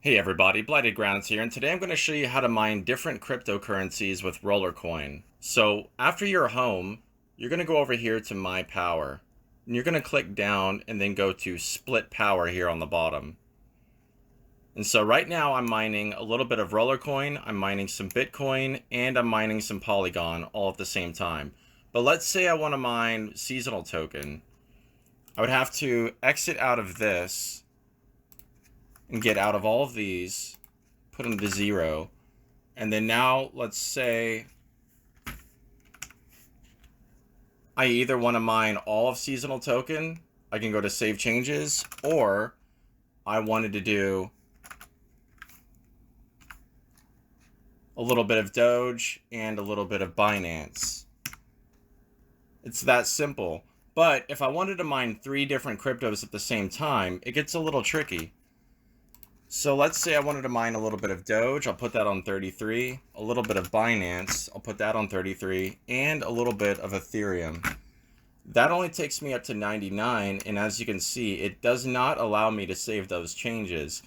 Hey everybody, Blighted Grounds here, and today I'm going to show you how to mine different cryptocurrencies with Rollercoin. So after you're home, you're going to go over here to My Power, and you're going to click down and then go to Split Power here on the bottom. And so right now I'm mining a little bit of Rollercoin, I'm mining some Bitcoin, and I'm mining some Polygon all at the same time. But let's say I want to mine Seasonal Token. I would have to exit out of this and get out of all of these, put them to 0, and then now let's say I either want to mine all of Seasonal Token, I can go to Save Changes, or I wanted to do a little bit of Doge and a little bit of Binance. It's that simple. But if I wanted to mine 3 different cryptos at the same time, it gets a little tricky. So let's say I wanted to mine a little bit of Doge, I'll put that on 33, a little bit of Binance, I'll put that on 33, and a little bit of Ethereum. That only takes me up to 99, and as you can see, it does not allow me to save those changes.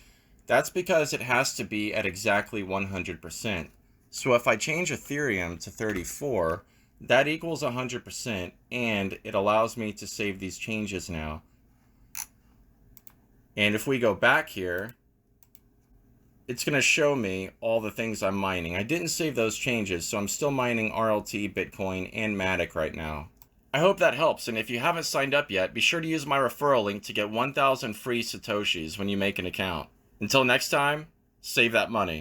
That's because it has to be at exactly 100%. So if I change Ethereum to 34, that equals 100%, and it allows me to save these changes now. And if we go back here, it's going to show me all the things I'm mining. I didn't save those changes, so I'm still mining RLT, Bitcoin, and Matic right now. I hope that helps, and if you haven't signed up yet, be sure to use my referral link to get 1,000 free Satoshis when you make an account. Until next time, save that money.